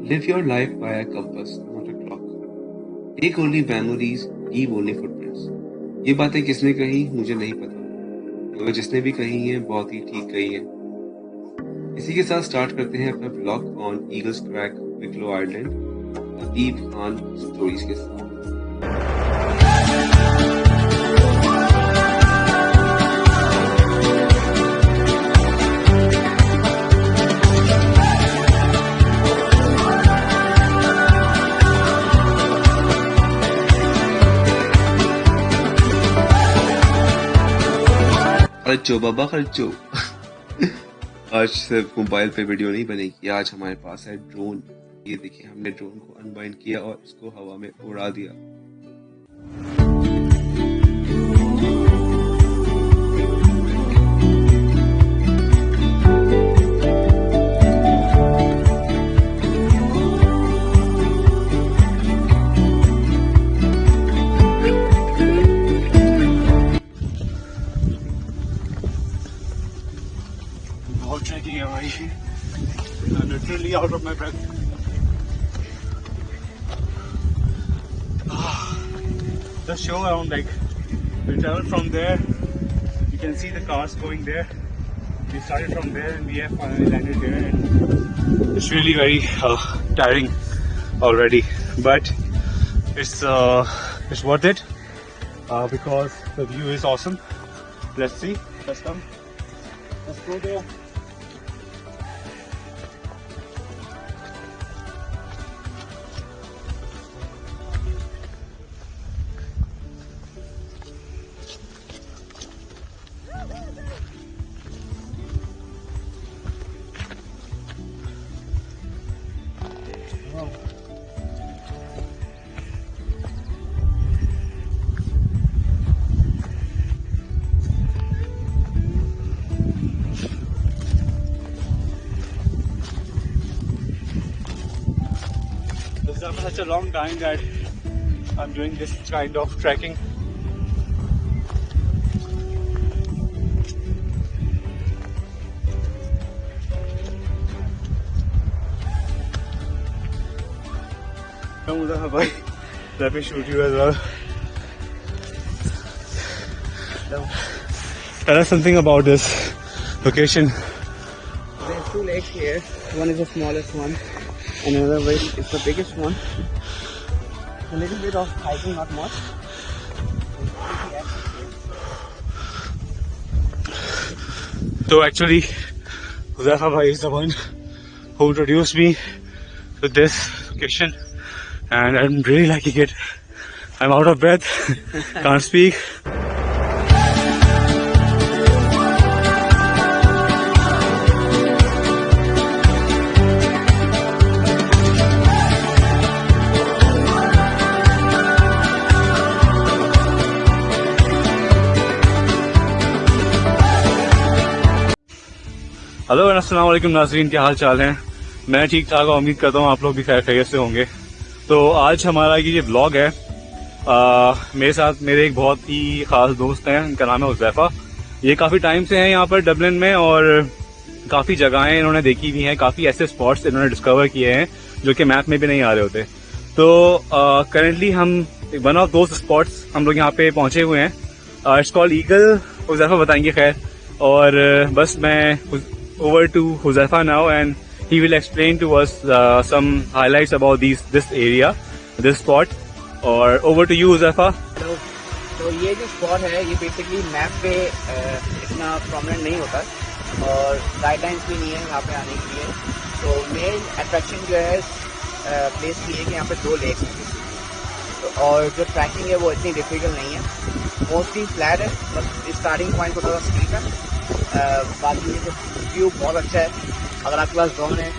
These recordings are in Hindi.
Live your life by a compass, not a clock. Take only memories, leave only footprints. ये बातें किसने कही मुझे नहीं पता, मगर जिसने भी कही हैं बहुत ही ठीक कही हैं। इसी के साथ स्टार्ट करते हैं अपना blog on Eagles Crag Wicklow island Ateeb Khan stories के साथ। खर्चो बाबा खर्चो। आज सिर्फ मोबाइल पे वीडियो नहीं बनेगी, आज हमारे पास है ड्रोन। ये देखिए, हमने ड्रोन को अनबाइंड किया और इसको हवा में उड़ा दिया। Trekking है भाई, I'm literally out of my breath. The show around, like we traveled from there. You can see the cars going there. We started from there and we have finally landed there. And it's really very tiring already, but it's worth it because the view is awesome. Let's see. Let's come. Let's go there. After such a long time that I'm doing this kind of trekking. Come Huzaifa bhai, let me shoot you as well. Tell us something about this location. There's two lakes here. One is the smallest one. Another way is the biggest one. A little bit of hiking, not much. So actually, Huzaifa bhai is the one who introduced me to this location, and I'm really liking it. I'm out of breath, can't speak. Hello अस्सलाम वालेकुम नाज़रीन, क्या हाल चाल हैं। मैं ठीक ठाक हूँ, उम्मीद करता हूँ आप लोग भी खैरियत से होंगे। तो आज हमारा ये व्लॉग है। मेरे साथ मेरे एक बहुत ही ख़ास दोस्त हैं, इनका नाम है हुज़ैफा। ये काफ़ी टाइम से हैं यहाँ पर डबलिन में और काफ़ी जगहें इन्होंने देखी हुई हैं, काफ़ी ऐसे स्पॉट्स इन्होंने डिस्कवर किए हैं जो कि मैप में भी नहीं आ रहे होते। तो करेंटली हम वन ऑफ दोस्त स्पॉट्स हम लोग यहाँ पे पहुँचे हुए हैं। इट्स कॉल्ड ईगल, हुज़ैफा बताएंगे खैर। और बस मैं over to Huzaifa now and he will explain to us some highlights about this area, this spot. और over to you Huzaifa. तो ये जो स्पॉट है ये बेसिकली मैप पे इतना प्रोमिनेंट नहीं होता और गाइडलाइंस भी नहीं है यहाँ पे आने के लिए। तो मेन अट्रैक्शन जो है प्लेस की है कि यहाँ पे दो लेक्स हैं और जो ट्रैकिंग है वो इतनी डिफिकल्ट नहीं है, मोस्टली फ्लैट है, बस स्टार्टिंग पॉइंट को थोड़ा स्टीप है। बाकी ये व्यू बहुत अच्छा है। अगर आपके पास ड्रोन है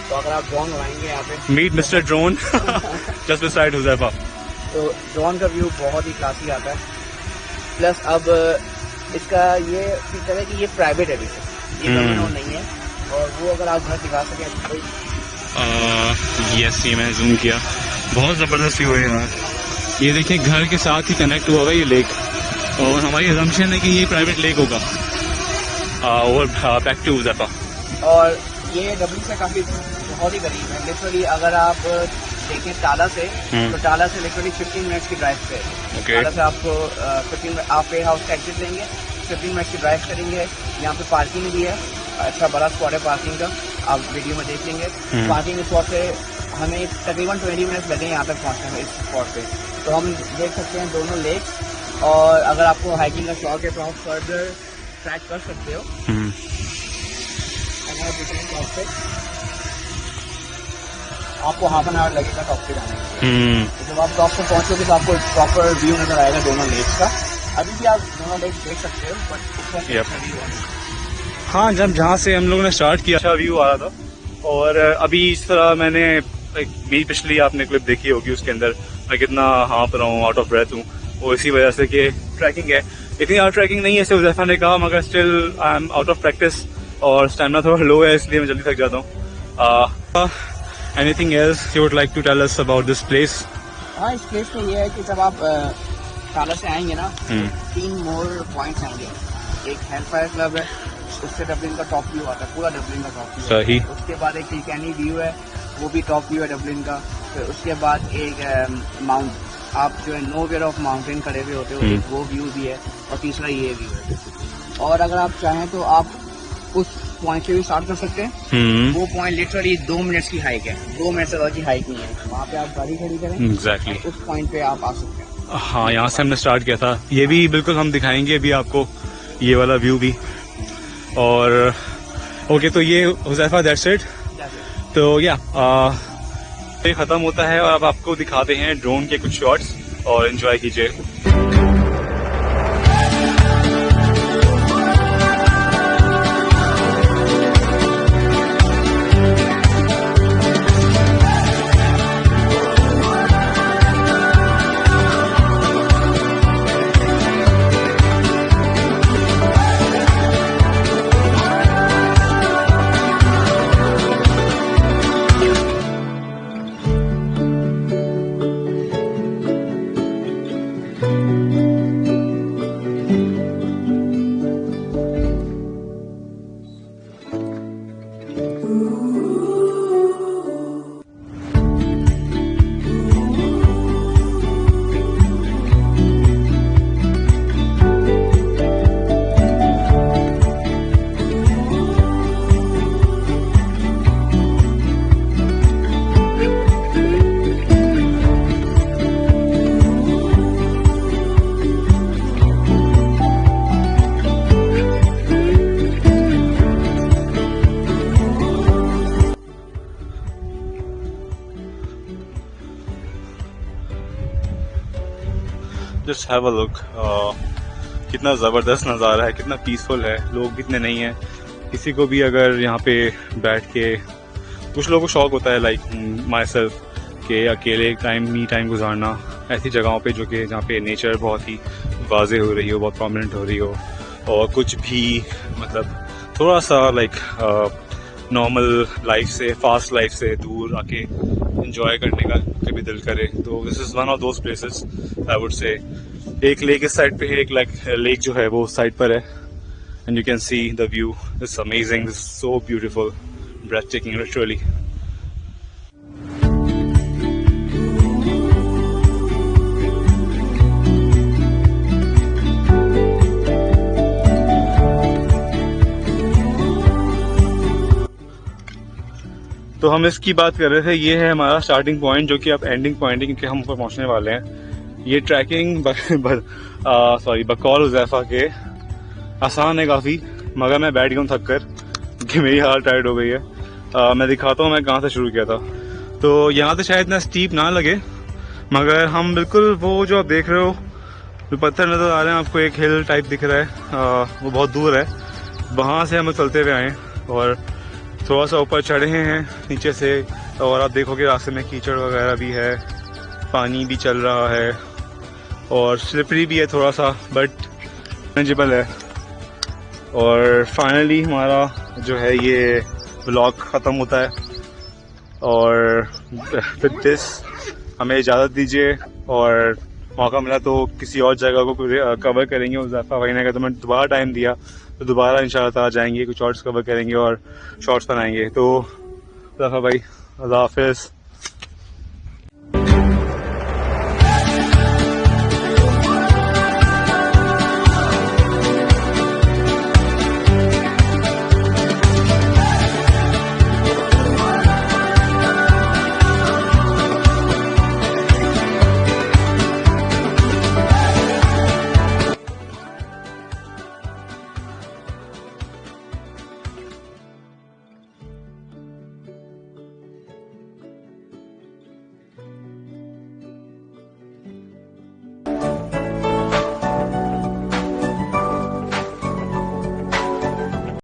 तो अगर आप ड्रोन लगाएंगे यहाँ पे, meet mister drone just beside Huzaifa, तो ड्रोन का व्यू बहुत ही क्लासी आता है। प्लस अब इसका ये फीचर है कि ये प्राइवेट है, ये गवर्नमेंट नहीं है। और वो अगर आप घर दिखा सकें तो यस, ये मैं जूम किया, बहुत ज़बरदस्त व्यू है यार। ये देखिए घर के साथ ही कनेक्ट हुआ हुआ ये लेक, और हमारी अजम्पशन है कि ये प्राइवेट लेक होगा। और बैक टू हुज़ैफा। और ये डब्ल्यू से काफ़ी बहुत ही करीब है लिटरली। अगर आप देखें टाला से, तो टाला से लिटरली 15 मिनट्स की ड्राइव पे है। टाला से आपको 15 आप पे हाउस का एग्जिट लेंगे, 15 मिनट्स की ड्राइव करेंगे। यहाँ पे पार्किंग भी है, अच्छा बड़ा स्पॉट है पार्किंग का, आप वीडियो में देख लेंगे। पार्किंग स्पॉट से हमें तकरीबन 20 मिनट्स लगे यहाँ तक पहुँचने में इस स्पॉट पे। तो हम देख सकते हैं दोनों लेक्स, और अगर आपको हाइकिंग का शौक है तो आप फर्दर ट्रैक कर सकते हो। अगर आप देखें टॉप पे आपको हाफ एन आवर लगेगा टॉप पे जाने के। तो जब आप टॉप पे पहुंचोगे तो आपको प्रॉपर व्यू नजर आएगा दोनों लेक्स का। अभी भी आप दोनों लेक्स देख सकते हो, बट हाँ, जब जहाँ से हम लोगों ने स्टार्ट किया अच्छा व्यू आ रहा था। और अभी इस तरह मैंने मेरी पिछली आपने क्लिप देखी होगी, उसके अंदर मैं कितना हाँप रहा हूँ, आउट ऑफ ब्रेथ हूँ, वो इसी वजह से कि ट्रैकिंग है। इतनी ज़्यादा ट्रैकिंग नहीं है ऐसे हुज़ैफा ने कहा, मगर still I am out of practice और स्टैमिना थोड़ा लो है, इसलिए मैं जल्दी थक जाता हूँ। Anything else you would like to tell us about this place? हाँ, इस प्लेस में ये है कि जब आप टाला से आएंगे ना, 3 मोर पॉइंट्स आएंगे। एक हेलफायर क्लब है, उससे डबलिन का टॉप व्यू आता है, पूरा डबलिन का टॉप व्यू। सही। उसके बाद एक किलकैनी व्यू है, वो भी टॉप व्यू है डबलिन का। फिर उसके बाद एक माउंट, आप जो है नोवेयर ऑफ माउंटेन खड़े हुए होते हो, एक वो व्यू भी है, और तीसरा ये व्यू है। और अगर आप चाहें तो आप उस पॉइंट से भी स्टार्ट कर सकते हैं। वो पॉइंट लिटरली 2 मिनट्स की हाइक है, 2 मिनट से ज्यादा की हाइक नहीं है। वहाँ पे आप गाड़ी खड़ी करें, एग्जैक्टली उस पॉइंट पे आप आ सकते हैं। हाँ, यहाँ से हमने स्टार्ट किया था। ये भी बिल्कुल हम दिखाएंगे अभी आपको, ये वाला व्यू भी। और ओके, तो ये हुज़ैफा दैट्स इट। तो या ये खत्म होता है और अब आपको दिखाते हैं ड्रोन के कुछ शॉट्स, और एंजॉय कीजिए। जस्ट हैव अ लुक, कितना ज़बरदस्त नज़ारा है, कितना पीसफुल है, लोग कितने नहीं हैं। किसी को भी अगर यहाँ पे बैठ के, कुछ लोगों को शौक होता है लाइक माई सेल्फ के अकेले मी टाइम गुजारना ऐसी जगहों पे जो कि जहाँ पे नेचर बहुत ही वाज़े हो रही हो, बहुत प्रोमिनेंट हो रही हो, और कुछ भी मतलब थोड़ा सा लाइक नॉर्मल लाइफ से, फास्ट लाइफ से दूर आके एंजॉय करने का कभी दिल करे, तो this is one of those places I would say. एक लेक इस साइड पे है, एक लेक जो है वो उस साइड पर है, and you can see the view it's amazing, it's so beautiful, breathtaking literally. तो हम इसकी बात कर रहे थे, ये है हमारा स्टार्टिंग पॉइंट जो कि अब एंडिंग पॉइंट है, क्योंकि हम ऊपर पहुंचने वाले हैं। ये ट्रैकिंग बकौल हुज़ैफा के आसान है काफ़ी, मगर मैं बैठ गया हूँ थक कर कि मेरी हालत टायर्ड हो गई है। मैं दिखाता हूँ मैं कहाँ से शुरू किया था। तो यहाँ से शायद इतना स्टीप ना लगे, मगर हम बिल्कुल वो जो आप देख रहे हो, जो पत्थर नज़र आ रहे हैं आपको, एक हिल टाइप दिख रहा है, वो बहुत दूर है, वहाँ से हम चलते हुए आए और थोड़ा सा ऊपर चढ़े हैं नीचे से, और आप देखोगे रास्ते में कीचड़ वगैरह भी है, पानी भी चल रहा है और स्लिपरी भी है थोड़ा सा, बट मैनेजेबल है। और फाइनली हमारा जो है ये व्लॉग ख़त्म होता है, और विद दिस हमें इजाज़त दीजिए, और मौका मिला तो किसी और जगह को कवर करेंगे। हुज़ैफा भाई ने, अगर तुम्हें दोबारा टाइम दिया तो दोबारा इंशाल्लाह ताला जाएंगे, कुछ और कवर करेंगे और शॉर्ट्स बनाएंगे। तो मुस्तफ़ा भाई, अल्लाह हाफिज़।